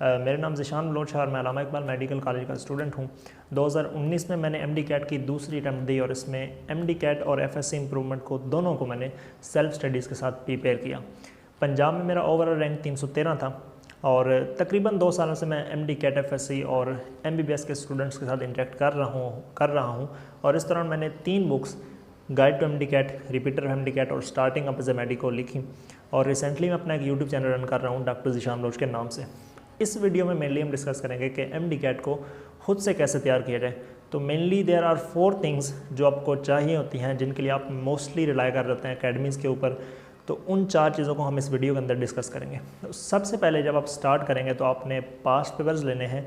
मेरा नाम ज़ीशान बलोच है और मैं अल्लामा इकबाल मेडिकल कॉलेज का स्टूडेंट हूँ। 2019 में मैंने एमडी कैट की दूसरी अटैम्प्ट दी और इसमें एमडी कैट और एफएससी इम्प्रूवमेंट को दोनों को मैंने सेल्फ स्टडीज़ के साथ प्रिपेयर किया। पंजाब में मेरा ओवरऑल रैंक 313 था और तकरीबन 2 सालों से मैं एमडी कैट एफएससी और एमबीबीएस के स्टूडेंट्स के साथ इंटरेक्ट कर रहा हूँ और इस दौरान मैंने 3 books guide to MD CAT, repeater MD CAT और starting up as a medico लिखी और रिसेंटली मैं अपना एक यूट्यूब चैनल रन कर रहा हूँ डॉक्टर ज़ीशान बलोच के नाम से। इस वीडियो में मेनली हम डिस्कस करेंगे कि एमडी कैट को खुद से कैसे तैयार किया जाए। तो मेनली देयर आर 4 थिंग्स जो आपको चाहिए होती हैं, जिनके लिए आप मोस्टली रिलाई कर रहे हैं अकेडमीज़ के ऊपर। तो उन 4 चीज़ों को हम इस वीडियो के अंदर डिस्कस करेंगे। तो सबसे पहले जब आप स्टार्ट करेंगे तो आपने पास्ट पेपर्स लेने हैं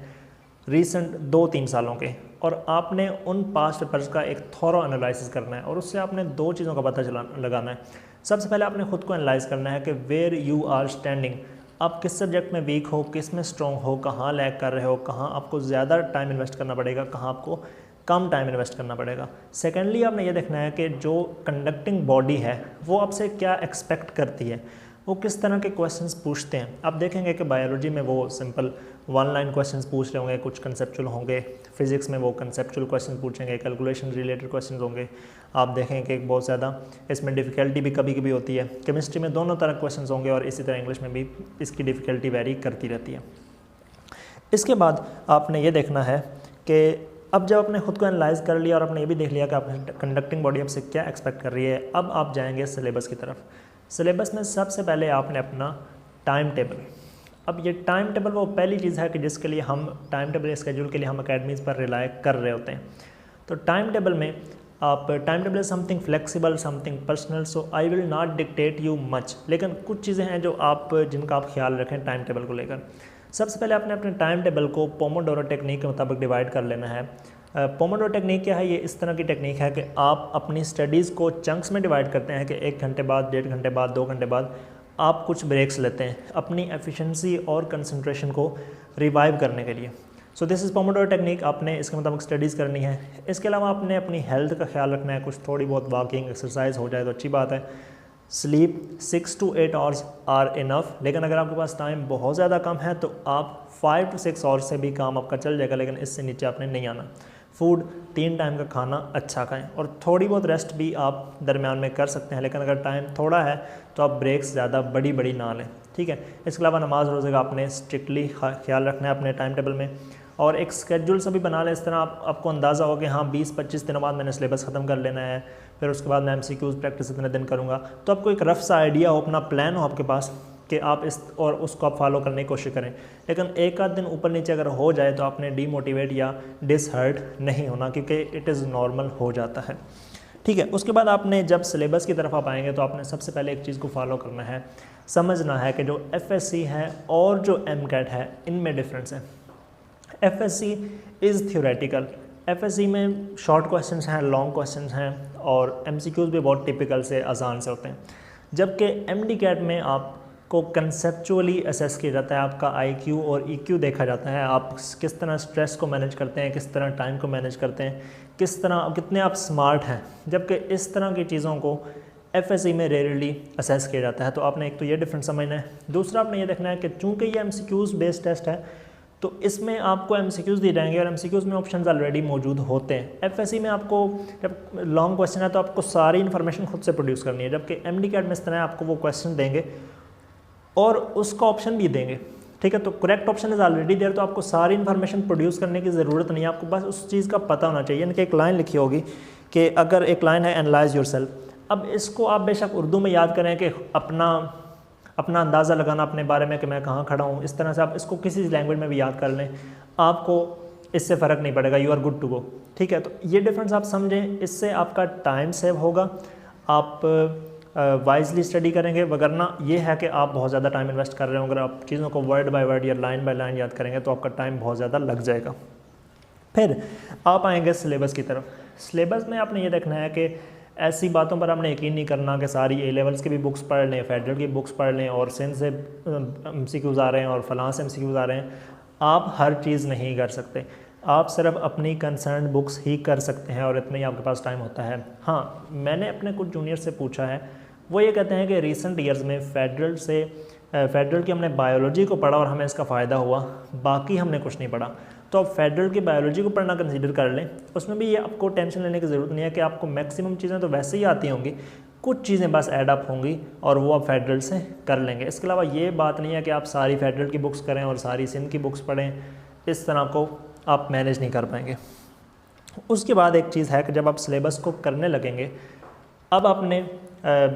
रीसेंट 2-3 सालों के और आपने उन पास्ट पेपर्स का एक थॉरो एनालिसिस करना है और उससे आपने 2 चीज़ों का पता लगाना है। सबसे पहले आपने खुद को एनालाइज करना है कि वेयर यू आर स्टैंडिंग, आप किस सब्जेक्ट में वीक हो, किस में स्ट्रॉन्ग हो, कहाँ लैग कर रहे हो, कहाँ आपको ज़्यादा टाइम इन्वेस्ट करना पड़ेगा, कहाँ आपको कम टाइम इन्वेस्ट करना पड़ेगा। सेकेंडली आपने ये देखना है कि जो कंडक्टिंग बॉडी है वो आपसे क्या एक्सपेक्ट करती है, वो किस तरह के क्वेश्चंस पूछते हैं। आप देखेंगे कि बायोलॉजी में वो सिंपल 1 लाइन क्वेश्चंस पूछ रहे होंगे, कुछ कंसेप्चुअल होंगे। फिजिक्स में वो कंसेप्चुअल क्वेश्चन पूछेंगे, कैलकुलेशन रिलेटेड क्वेश्चन होंगे। आप देखेंगे कि बहुत ज़्यादा इसमें डिफ़िकल्टी भी कभी कभी होती है। केमिस्ट्री में दोनों तरह क्वेश्चन होंगे और इसी तरह इंग्लिश में भी इसकी डिफ़िकल्टी वेरी करती रहती है। इसके बाद आपने ये देखना है कि अब जब आपने खुद को एनालाइज कर लिया और आपने ये भी देख लिया कि आपने कंडक्टिंग बॉडी आपसे क्या एक्सपेक्ट कर रही है, अब आप जाएंगे सिलेबस की तरफ। सिलेबस में सबसे पहले आपने अपना टाइम टेबल, अब ये टाइम टेबल वो पहली चीज़ है कि जिसके लिए हम टाइम टेबल स्केड्यूल के लिए हम अकेडमीज़ पर रिलाई कर रहे होते हैं। तो टाइम टेबल में आप time table is something flexible, something personal, so I will not dictate you much, लेकिन कुछ चीज़ें हैं जो जिनका आप ख्याल रखें टाइम टेबल को लेकर। सबसे पहले आपने अपने टाइम टेबल को पोमोडोरो टेक्निक के मुताबिक डिवाइड कर लेना है। पोमोडोरो टेक्निक क्या है? ये इस तरह की टेक्निक है कि आप अपनी स्टडीज़ को चंक्स में डिवाइड करते हैं कि 1 घंटे बाद, 1.5 घंटे बाद, 2 घंटे बाद आप कुछ ब्रेक्स लेते हैं अपनी एफिशिएंसी और कंसंट्रेशन को रिवाइव करने के लिए। सो दिस इज़ पोमोडोरो टेक्निक, आपने इसके मुताबिक स्टडीज़ करनी है। इसके अलावा आपने अपनी हेल्थ का ख्याल रखना है, कुछ थोड़ी बहुत वॉकिंग एक्सरसाइज हो जाए तो अच्छी बात है। Sleep 6 to 8 hours are enough, लेकिन अगर आपके पास टाइम बहुत ज़्यादा कम है तो आप 5 to 6 आवर्स से भी काम आपका चल जाएगा, लेकिन इससे नीचे आपने नहीं आना। फूड 3 टाइम का खाना अच्छा खाएं और थोड़ी बहुत रेस्ट भी आप दरमियान में कर सकते हैं, लेकिन अगर टाइम थोड़ा है तो आप ब्रेक्स ज़्यादा बड़ी ना लें, ठीक है। इसके अलावा नमाज रोज़े का आपने स्ट्रिक्टली ख्याल रखना है अपने टाइम टेबल में और एक स्केड्यूल से भी बना लें। इस तरह आपको अंदाज़ा हो कि हाँ 20-25 दिनों बाद मैंने सिलेबस ख़त्म कर लेना है, फिर उसके बाद मैं एमसीक्यूज़ प्रैक्टिस इतने दिन करूँगा, तो आपको एक रफ सा आइडिया हो, अपना प्लान हो आपके पास कि आप उसको आप फॉलो करने की कोशिश करें। लेकिन एक आध दिन ऊपर नीचे अगर हो जाए तो आपने डीमोटिवेट या डिसहर्ट नहीं होना, क्योंकि इट इज़ नॉर्मल हो जाता है, ठीक है। उसके बाद आपने जब सिलेबस की तरफ आप आएंगे तो आपने सबसे पहले एक चीज़ को फॉलो करना है, समझना है कि जो एफएससी है और जो एमकैट है इनमें डिफरेंस है। एफएससी इज़ थ्योरेटिकल, एफएससी में शॉर्ट क्वेश्चंस हैं, लॉन्ग क्वेश्चंस हैं और एमसीक्यूज़ भी बहुत टिपिकल से आसान से होते हैं, जबकि एमडी कैट में आपको कंसेप्चुअली असेस किया जाता है। आपका आईक्यू और ईक्यू देखा जाता है, आप किस तरह स्ट्रेस को मैनेज करते हैं, किस तरह टाइम को मैनेज करते हैं, कितने आप स्मार्ट हैं, जबकि इस तरह की चीज़ों को एफएससी में रेयरली असेस किया जाता है। तो आपने एक तो ये डिफरेंस समझना है। दूसरा आपने ये देखना है कि चूँकि ये एमसीक्यूज़ बेस्ड टेस्ट है तो इसमें आपको एमसीक्यूज़ दिए जाएंगे और एमसीक्यूज़ में ऑप्शंस ऑलरेडी मौजूद होते हैं। एफएससी में आपको जब लॉन्ग क्वेश्चन है तो आपको सारी इन्फॉर्मेशन खुद से प्रोड्यूस करनी है, जबकि एमडी कैट में इस तरह आपको वो क्वेश्चन देंगे और उसका ऑप्शन भी देंगे, ठीक है। तो correct option is already there, तो आपको सारी इन्फॉर्मेशन प्रोड्यूस करने की ज़रूरत नहीं है, आपको बस उस चीज़ का पता होना चाहिए। इनकी एक लाइन लिखी होगी कि अगर एक लाइन है एनालाइज योरसेल्फ, अब इसको आप बेशक उर्दू में याद करें कि अपना अंदाज़ा लगाना अपने बारे में कि मैं कहाँ खड़ा हूँ, इस तरह से आप इसको किसी लैंग्वेज में भी याद कर लें, आपको इससे फ़र्क नहीं पड़ेगा, you are good to go, ठीक है। तो ये डिफरेंस आप समझें, इससे आपका टाइम सेव होगा, आप वाइजली स्टडी करेंगे। वगरना ये है कि आप बहुत ज़्यादा टाइम इन्वेस्ट कर रहे हो, अगर आप चीज़ों को वर्ड बाय वर्ड या लाइन बाय लाइन याद करेंगे तो आपका टाइम बहुत ज़्यादा लग जाएगा। फिर आप आएंगे सिलेबस की तरफ। सिलेबस में आपने ये देखना है कि ऐसी बातों पर आपने यकीन नहीं करना कि सारी ए लेवल्स की भी बुक्स पढ़ लें, फेडरल की बुक्स पढ़ लें और सिंध से एमसीक्यूज़ आ रहे हैं और फलां से एमसीक्यूज़ आ रहे हैं। आप हर चीज़ नहीं कर सकते, आप सिर्फ अपनी कंसर्न बुक्स ही कर सकते हैं और इतना ही आपके पास टाइम होता है। हाँ, मैंने अपने कुछ जूनियर से पूछा है, वो ये कहते हैं कि रिसेंट ईयर्स में फेडरल से फेडरल की हमने बायोलॉजी को पढ़ा और हमें इसका फ़ायदा हुआ, बाकी हमने कुछ नहीं पढ़ा। तो आप फेडरल की बायोलॉजी को पढ़ना कंसीडर कर लें, उसमें भी ये आपको टेंशन लेने की ज़रूरत नहीं है कि आपको मैक्सिमम चीज़ें तो वैसे ही आती होंगी, कुछ चीज़ें बस ऐड अप होंगी और वो आप फेडरल से कर लेंगे। इसके अलावा ये बात नहीं है कि आप सारी फेडरल की बुक्स करें और सारी सिंध की बुक्स पढ़ें, इस तरह को आप मैनेज नहीं कर पाएंगे। उसके बाद एक चीज़ है कि जब आप सिलेबस को करने लगेंगे, अब आपने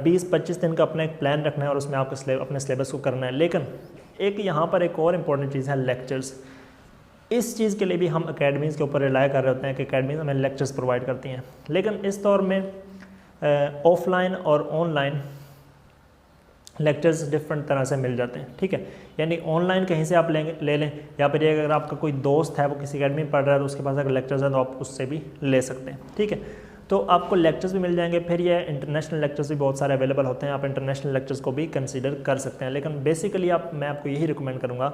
20-25 दिन का अपना एक प्लान रखना है और उसमें आपको अपने सिलेबस को करना है। लेकिन एक यहाँ पर एक और इम्पॉर्टेंट चीज़ है लेक्चर्स। इस चीज़ के लिए भी हम अकेडमीज़ के ऊपर रिलाय कर रहे होते हैं कि अकेडमीज़ हमें लेक्चर्स प्रोवाइड करती हैं, लेकिन इस दौर में ऑफलाइन और ऑनलाइन लेक्चर्स डिफरेंट तरह से मिल जाते हैं, ठीक है। यानी ऑनलाइन कहीं से आप ले लें, या फिर अगर आपका कोई दोस्त है वो किसी अकेडमी में पढ़ रहा है तो उसके पास अगर लेक्चर्स हैं तो आप उससे भी ले सकते हैं, ठीक है। तो आपको लेक्चर्स भी मिल जाएंगे। फिर ये इंटरनेशनल लेक्चर्स भी बहुत सारे अवेलेबल होते हैं, आप इंटरनेशनल लेक्चर्स को भी कंसीडर कर सकते हैं। लेकिन बेसिकली मैं आपको यही रिकमेंड करूँगा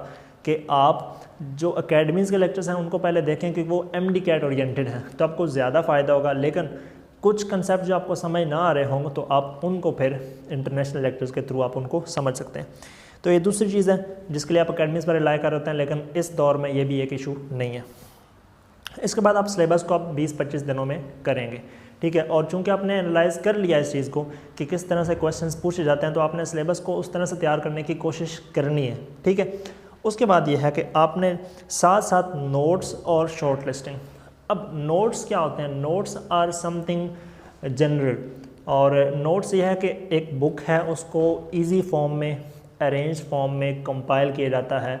कि आप जो अकेडमीज़ के लेक्चर्स हैं उनको पहले देखें, क्योंकि वो MD-CAT ओरिएंटेड हैं, तो आपको ज़्यादा फ़ायदा होगा। लेकिन कुछ कंसेप्ट जो आपको समझ ना आ रहे होंगे तो आप उनको फिर इंटरनेशनल लेक्चर्स के थ्रू आप उनको समझ सकते हैं। तो ये दूसरी चीज़ है जिसके लिए आप अकेडमीज़ पर रिलाय कर होते हैं, लेकिन इस दौर में ये भी एक इशू नहीं है। इसके बाद आप सिलेबस को आप 20-25 दिनों में करेंगे, ठीक है। और चूंकि आपने एनालाइज कर लिया इस चीज़ को कि किस तरह से क्वेश्चंस पूछे जाते हैं, तो आपने सिलेबस को उस तरह से तैयार करने की कोशिश करनी है, ठीक है। उसके बाद ये है कि आपने साथ साथ नोट्स और शॉर्ट लिस्टिंग। अब नोट्स क्या होते हैं? नोट्स आर समथिंग जनरल, और नोट्स ये है कि एक बुक है उसको ईजी फॉर्म में, अरेंज फॉर्म में कंपाइल किया जाता है,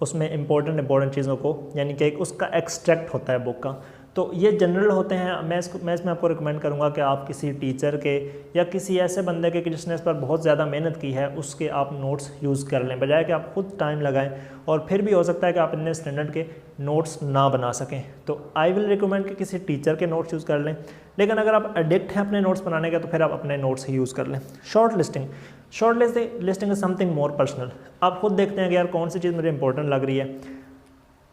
उसमें इंपॉर्टेंट चीज़ों को, यानी कि एक उसका एक्सट्रैक्ट होता है बुक का। तो ये जनरल होते हैं। मैं इसमें आपको रिकमेंड करूँगा कि आप किसी टीचर के या किसी ऐसे बंदे के कि जिसने इस पर बहुत ज़्यादा मेहनत की है उसके आप नोट्स यूज़ कर लें, बजाय कि आप खुद टाइम लगाएं और फिर भी हो सकता है कि आप इतने स्टैंडर्ड के नोट्स ना बना सकें। तो आई विल रिकमेंड कि किसी टीचर के नोट्स यूज़ कर लें। लेकिन अगर आप एडिक्ट हैं अपने नोट्स बनाने के तो फिर आप अपने नोट्स ही यूज़ कर लें। Short listing is something more personal. आप खुद देखते हैं कि यार कौन सी चीज़ मुझे इंपॉर्टेंट लग रही है,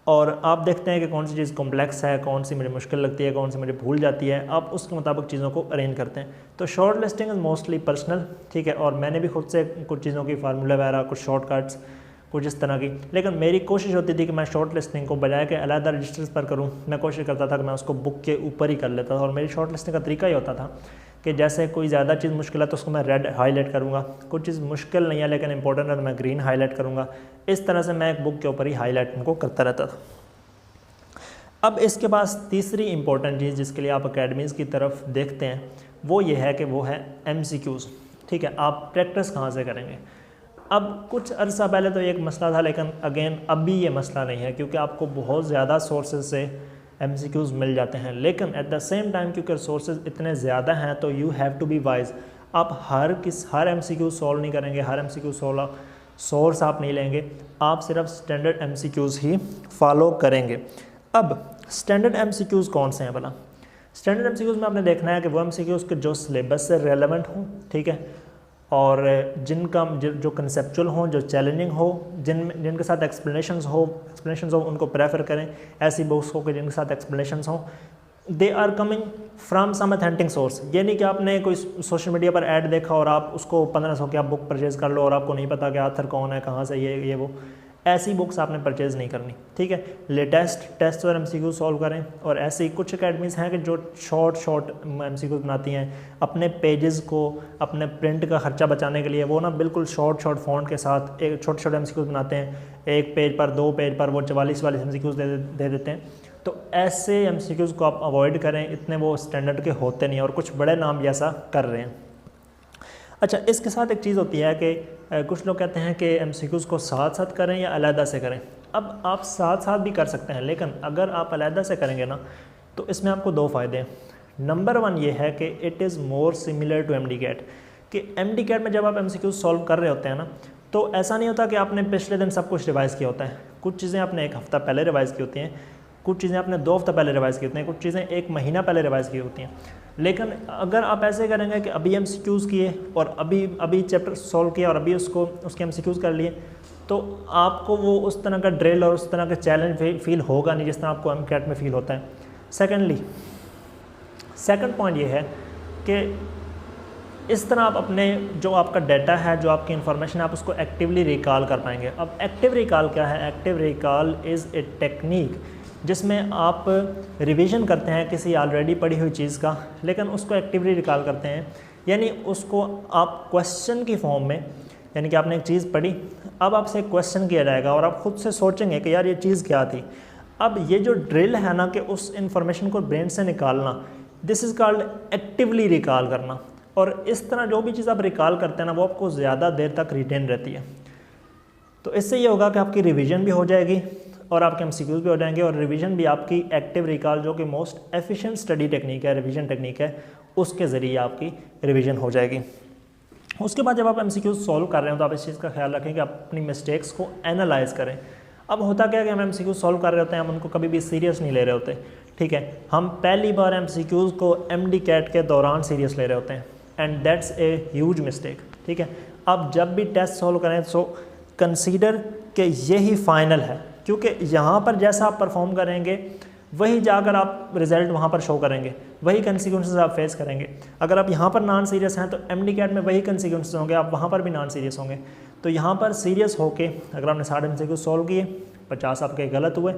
और आप देखते हैं कि कौन सी चीज़ कॉम्प्लेक्स है, कौन सी मुझे मुश्किल लगती है, कौन सी मुझे भूल जाती है, आप उसके मुताबिक चीज़ों को अरेंज करते हैं। तो short listing is mostly personal, ठीक है। और मैंने भी खुद से कुछ चीज़ों की फार्मूला वगैरह, कुछ शॉर्टकट्स, कुछ इस तरह की, लेकिन मेरी कोशिश होती थी कि मैं शॉर्ट लिस्टिंग को बजाय के अलग रजिस्टर्स पर करूँ, मैं कोशिश करता था कि मैं उसको बुक के ऊपर ही कर लेता था। और मेरी शॉर्ट लिस्टिंग का तरीका ही होता था कि जैसे कोई ज़्यादा चीज़ मुश्किल है तो उसको मैं रेड हाईलाइट करूँगा, कुछ चीज़ मुश्किल नहीं है लेकिन इंपॉर्टेंट है तो मैं ग्रीन हाईलाइट करूँगा। इस तरह से मैं एक बुक के ऊपर ही हाईलाइट उनको करता रहता था। अब इसके पास तीसरी इंपॉर्टेंट चीज़ जिसके लिए आप अकेडमीज़ की तरफ देखते हैं वो ये है कि वो है MCQs, ठीक है। आप प्रैक्टिस कहाँ से करेंगे? अब कुछ अरसा पहले तो एक मसला था, लेकिन अगेन अभी ये मसला नहीं है, क्योंकि आपको बहुत ज़्यादा सोर्सेज से MCQs मिल जाते हैं। लेकिन एट द सेम टाइम क्योंकि सोर्सेज इतने ज़्यादा हैं तो you have to be wise. आप हर MCQ सॉल्व नहीं करेंगे, हर MCQ सोर्स आप नहीं लेंगे, आप सिर्फ स्टैंडर्ड MCQs ही फॉलो करेंगे। अब स्टैंडर्ड MCQs कौन से हैं भला? स्टैंडर्ड MCQs में आपने देखना है कि वो MCQs के जो सिलेबस से रेलेवेंट हों, ठीक है, और जिनका जो कंसेप्चुअल हो, जो चैलेंजिंग हो, जिनके साथ एक्सप्लेनेशंस हो उनको प्रेफर करें। ऐसी बुक्स हो कि जिनके साथ एक्सप्लेनेशंस हो, they are coming from some authentic source. ये नहीं कि आपने कोई सोशल मीडिया पर ऐड देखा और आप उसको 1500 की आप बुक परचेज़ कर लो और आपको नहीं पता कि आथर कौन है, कहाँ से ये वो। ऐसी बुक्स आपने परचेज़ नहीं करनी, ठीक है। लेटेस्ट टेस्ट और MCQ सॉल्व करें। और ऐसी कुछ अकेडमीज़ हैं कि जो शॉर्ट MCQ बनाती हैं अपने पेजेस को, अपने प्रिंट का खर्चा बचाने के लिए। वो ना बिल्कुल शॉर्ट फॉन्ट के साथ एक छोटे MCQ बनाते हैं, एक पेज पर 2 पेज पर वो 44 MCQ दे देते हैं। तो ऐसे MCQs को आप अवॉइड करें, इतने वो स्टैंडर्ड के होते नहीं और कुछ बड़े नाम भी ऐसा कर रहे हैं। अच्छा, इसके साथ एक चीज़ होती है कि कुछ लोग कहते हैं कि MCQs को साथ साथ करें या अलहदा से करें। अब आप साथ साथ भी कर सकते हैं, लेकिन अगर आप अलहदा से करेंगे ना तो इसमें आपको 2 फ़ायदे हैं। नंबर 1 ये है कि it is more similar to MD-CAT, कि MD-CAT में जब आप MCQs सॉल्व कर रहे होते हैं ना तो ऐसा नहीं होता कि आपने पिछले दिन सब कुछ रिवाइज़ किया होता है। कुछ चीज़ें आपने 1 हफ़्ता पहले रिवाइज़ की होती हैं, कुछ चीज़ें आपने 2 हफ्ता पहले रिवाइज़ की होती हैं, कुछ चीज़ें 1 महीना पहले रिवाइज़ की होती हैं। लेकिन अगर आप ऐसे करेंगे कि अभी MCQs किए और अभी चैप्टर सॉल्व किया और अभी उसके MCQs कर लिए, तो आपको वो उस तरह का ड्रिल और उस तरह का चैलेंज फील होगा नहीं जिस तरह आपको MCAT में फ़ील होता है। सेकेंड पॉइंट ये है कि इस तरह आप अपने जो आपका डाटा है, जो आपकी इन्फॉर्मेशन है, आप उसको एक्टिवली रिकॉल कर पाएंगे। अब एक्टिव रिकॉल क्या है? Active recall is a technique जिसमें आप रिवीजन करते हैं किसी ऑलरेडी पढ़ी हुई चीज़ का, लेकिन उसको एक्टिवली रिकॉल करते हैं, यानी उसको आप क्वेश्चन की फॉर्म में, यानी कि आपने एक चीज़ पढ़ी, अब आपसे एक क्वेश्चन किया जाएगा और आप खुद से सोचेंगे कि यार ये चीज़ क्या थी। अब ये जो ड्रिल है ना कि उस इंफॉर्मेशन को ब्रेन से निकालना, this is called actively recall करना। और इस तरह जो भी चीज़ आप रिकॉल करते हैं ना, वो आपको ज़्यादा देर तक रिटेन रहती है। तो इससे ये होगा कि आपकी रिवीजन भी हो जाएगी और आपके एमसीक्यूज भी हो जाएंगे, और रिवीजन भी आपकी एक्टिव रिकॉल जो कि मोस्ट एफिशिएंट स्टडी टेक्निक है, रिवीजन टेक्निक है, उसके ज़रिए आपकी रिवीजन हो जाएगी। उसके बाद जब आप एमसीक्यूज सॉल्व कर रहे हो तो आप इस चीज़ का ख्याल रखें कि आप अपनी मिस्टेक्स को एनालाइज करें। अब होता क्या है कि हम एमसीक्यूज सॉल्व कर रहे होते हैं, हम उनको कभी भी सीरियस नहीं ले रहे होते, ठीक है। हम पहली बार एमसीक्यूज को एमडी कैट के दौरान सीरियस ले रहे होते हैं, and that's a huge mistake, ठीक है। अब जब भी टेस्ट सॉल्व करें तो कंसीडर कि यही फाइनल है, क्योंकि यहाँ पर जैसा आप परफॉर्म करेंगे वही जाकर आप रिज़ल्ट वहाँ पर शो करेंगे, वही कंसिक्वेंसेस आप फेस करेंगे। अगर आप यहाँ पर नॉन सीरियस हैं तो एमडी कैट में वही कंसिक्वेंसेस होंगे, आप वहाँ पर भी नॉन सीरियस होंगे। तो यहाँ पर सीरियस होके अगर आपने 60 एमसीक्यू सॉल्व किए, 50 आपके गलत हुए,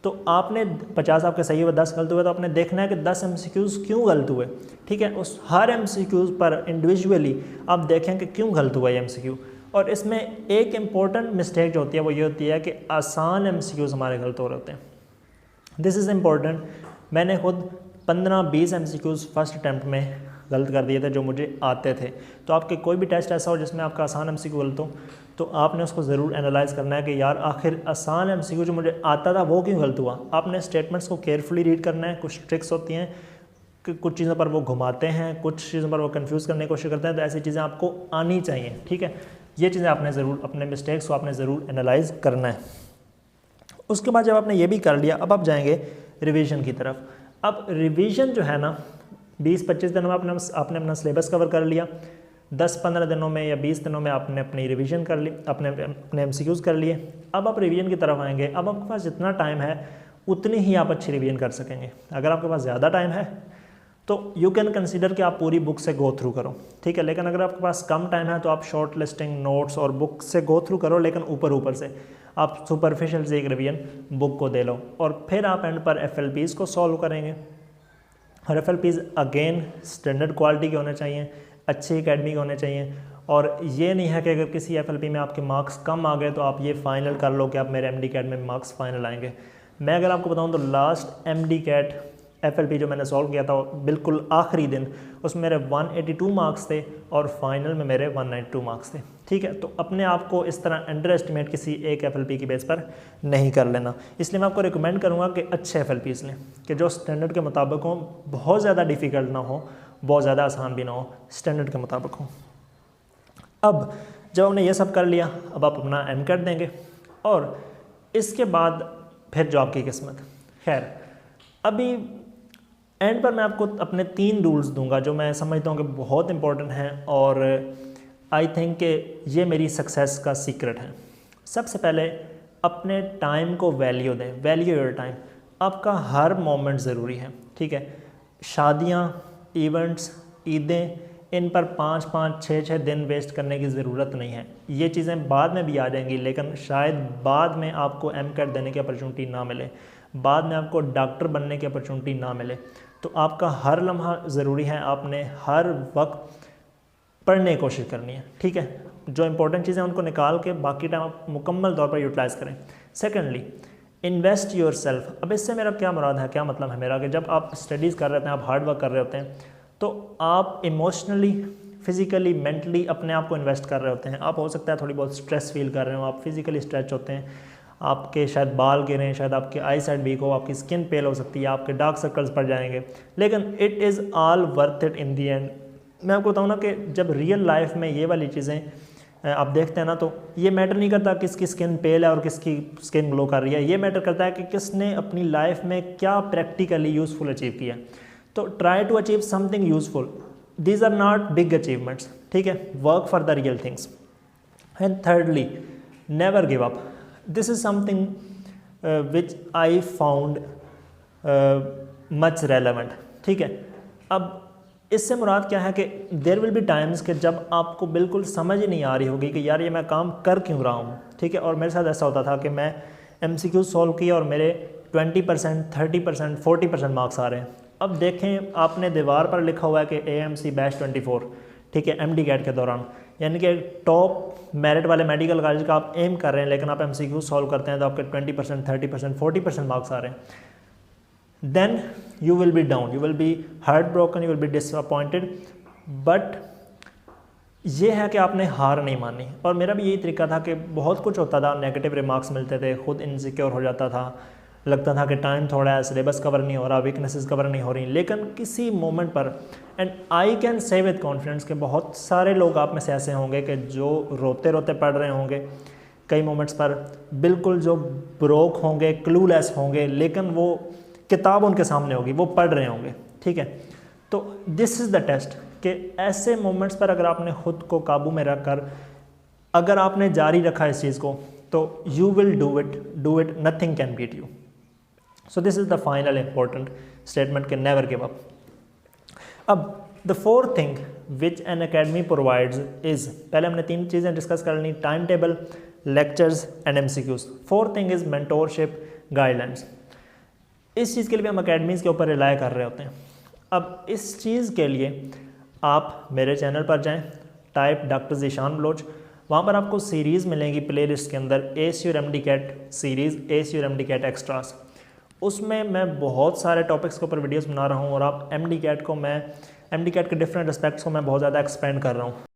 तो आपने 50 आपके सही हुए, 10 गलत हुए, तो आपने देखना है कि 10 एमसीक्यूज़ क्यों गलत हुए, ठीक है। उस हर एमसीक्यूज़ पर इंडिविजुअली आप देखें कि क्यों गलत हुआ ये एमसीक्यू। और इसमें एक इम्पॉर्टेंट मिस्टेक जो होती है वो ये होती है कि आसान एमसीक्यूज़ हमारे गलत हो रहे होते हैं। This is important. मैंने खुद 15-20 एमसीक्यूज़ फर्स्ट अटैम्प्ट में गलत कर दिए थे जो मुझे आते थे। तो आपके कोई भी टेस्ट ऐसा हो जिसमें आपका आसान एमसीक्यू गलत हो, तो आपने उसको ज़रूर एनालाइज करना है कि यार आखिर आसान एमसीक्यू जो मुझे आता था वो क्यों गलत हुआ। आपने स्टेटमेंट्स को केयरफुली रीड करना है। कुछ ट्रिक्स होती हैं कि कुछ चीज़ों पर वो घुमाते हैं, कुछ चीज़ों पर वो कंफ्यूज करने की कोशिश करते हैं, तो ऐसी चीज़ें आपको आनी चाहिए, ठीक है। ये चीज़ें आपने ज़रूर, अपने मिस्टेक्स को आपने ज़रूर एनालाइज करना है। उसके बाद जब आपने ये भी कर लिया, अब आप जाएंगे रिवीजन की तरफ। अब रिवीजन जो है ना, 20-25 दिनों में आपने अपना सिलेबस कवर कर लिया, 10-15 दिनों में या 20 दिनों में आपने अपनी रिवीजन कर ली, अपने एमसीक्यूज़ कर लिए। अब आप रिवीजन की तरफ आएंगे। अब आपके पास जितना टाइम है उतनी ही आप अच्छी रिवीजन कर सकेंगे। अगर आपके पास ज़्यादा टाइम है तो यू कैन कंसीडर कि आप पूरी बुक से गो थ्रू करो, ठीक है। लेकिन अगर आपके पास कम टाइम है तो आप शॉर्ट लिस्टिंग, नोट्स और बुक से गो थ्रू करो, लेकिन ऊपर से आप सुपरफिशियल से एक रिवीजन बुक को दे लो, और फिर आप एंड पर FLPs को सॉल्व करेंगे। और FLPs अगेन स्टैंडर्ड क्वालिटी के होने चाहिए, अच्छे एकेडमी के होने चाहिए। और ये नहीं है कि अगर किसी FLP में आपके मार्क्स कम आ गए तो आप ये फाइनल कर लो कि आप मेरे MD कैट में मार्क्स फाइनल आएंगे। मैं अगर आपको बताऊं तो लास्ट MD कैट FLP जो मैंने सॉल्व किया था बिल्कुल आखिरी दिन, उसमें मेरे 182 मार्क्स थे और फाइनल में मेरे 192 मार्क्स थे, ठीक है। तो अपने आप को इस तरह अंडर एस्टिमेट किसी एक FLP की बेस पर नहीं कर लेना। इसलिए मैं आपको रिकमेंड करूंगा कि अच्छे FLPs लें कि जो स्टैंडर्ड के मुताबिक हो, बहुत ज़्यादा डिफ़िकल्ट ना हो, बहुत ज़्यादा आसान भी ना हो, स्टैंडर्ड के मुताबिक हो। अब जब हमने ये सब कर लिया, अब आप अपना MCAT देंगे और इसके बाद फिर जॉब की किस्मत। खैर, अभी एंड पर मैं आपको अपने 3 रूल्स दूंगा जो मैं समझता हूँ कि बहुत इंपॉर्टेंट हैं और आई थिंक कि ये मेरी सक्सेस का सीक्रेट है। सबसे पहले अपने टाइम को वैल्यू दें, वैल्यू योर टाइम। आपका हर मोमेंट ज़रूरी है, ठीक है। शादियाँ, इवेंट्स, ईदें, इन पर 5-5, 6-6 दिन वेस्ट करने की ज़रूरत नहीं है। ये चीज़ें बाद में भी आ जाएंगी, लेकिन शायद बाद में आपको MCAT देने की अपॉर्चुनिटी ना मिले, बाद में आपको डॉक्टर बनने की अपॉर्चुनिटी ना मिले। तो आपका हर लम्हा ज़रूरी है, आपने हर वक्त पढ़ने की कोशिश करनी है, ठीक है। जो इंपॉर्टेंट चीज़ें उनको निकाल के बाकी टाइम आप मुकम्मल तौर पर यूटिलाइज़ करें। Secondly, invest your self. अब इससे मेरा क्या मुराद है, क्या मतलब है मेरा, कि जब आप स्टडीज़ कर रहे होते हैं, आप हार्ड वर्क कर रहे होते हैं, तो आप इमोशनली, फिज़िकली, मेंटली अपने आप को इन्वेस्ट कर रहे होते हैं। आप हो सकता है थोड़ी बहुत स्ट्रेस फील कर रहे हो, आप फिज़िकली स्ट्रेच होते हैं, आपके शायद बाल गिरें, शायद आपके आई साइड वीक हो, आपकी स्किन पेल हो सकती है, आपके डार्क सर्कल्स पड़ जाएंगे, लेकिन it is all worth it in the and. मैं आपको बताऊँ ना कि जब रियल लाइफ में ये वाली चीज़ें आप देखते हैं ना, तो ये मैटर नहीं करता किसकी स्किन पेल है और किसकी स्किन ग्लो कर रही है, ये मैटर करता है कि किसने अपनी लाइफ में क्या प्रैक्टिकली यूज़फुल अचीव किया। तो try to achieve something useful, these are not big achievements, ठीक है। Work for the real things. And thirdly, never give up. This is something which I found much relevant, ठीक है। अब इससे मुराद क्या है कि देयर विल बी टाइम्स कि जब आपको बिल्कुल समझ ही नहीं आ रही होगी कि यार ये मैं काम कर क्यों रहा हूँ, ठीक है। और मेरे साथ ऐसा होता था कि मैं MCQ सॉल्व किया और मेरे 20%, 30%, 40% मार्क्स आ रहे हैं। अब देखें, आपने दीवार पर लिखा हुआ है कि AMC बैच 24, ठीक है, MD कैट के दौरान, यानी कि टॉप मेरिट वाले मेडिकल कॉलेज का आप एम कर रहे हैं, लेकिन आप MCQ सॉल्व करते हैं तो आपके 20%, 30%, 40% मार्क्स आ रहे हैं। then you will be down, you will be heartbroken, you will be disappointed, but ये है कि आपने हार नहीं मानी। और मेरा भी यही तरीका था कि बहुत कुछ होता था, नेगेटिव रिमार्क्स मिलते थे, खुद इनसिक्योर हो जाता था, लगता था कि टाइम थोड़ा है, सिलेबस कवर नहीं हो रहा, वीकनेसेस कवर नहीं हो रही। लेकिन किसी मोमेंट पर, and I can say with confidence कि बहुत सारे लोग आप में से ऐसे होंगे कि जो रोते रोते पढ़ रहे होंगे, कई मोमेंट्स पर बिल्कुल जो ब्रोक होंगे, क्लूलेस होंगे, लेकिन वो किताब उनके सामने होगी, वो पढ़ रहे होंगे, ठीक है। तो दिस इज़ द टेस्ट कि ऐसे मोमेंट्स पर अगर आपने खुद को काबू में रखकर अगर आपने जारी रखा इस चीज़ को, तो you will do it, nothing can beat you. So this is the final important statement के नेवर गिव अप। अब the fourth thing which N academy provides is, पहले हमने 3 चीज़ें डिस्कस कर ली, time table, lectures and MCQs। Fourth thing is mentorship guidelines. इस चीज़ के लिए हम अकेडमीज़ के ऊपर रिलाय कर रहे होते हैं। अब इस चीज़ के लिए आप मेरे चैनल पर जाएं, टाइप डॉक्टर ज़ीशान बलोच, वहाँ पर आपको सीरीज़ मिलेंगी प्लेलिस्ट के अंदर, ACure MD CAT series, ACure MD CAT extras. उसमें मैं बहुत सारे टॉपिक्स के ऊपर वीडियोस बना रहा हूँ और आप MD कैट के डिफरेंट एस्पेक्ट्स को मैं बहुत ज़्यादा एक्सपेंड कर रहा हूँ।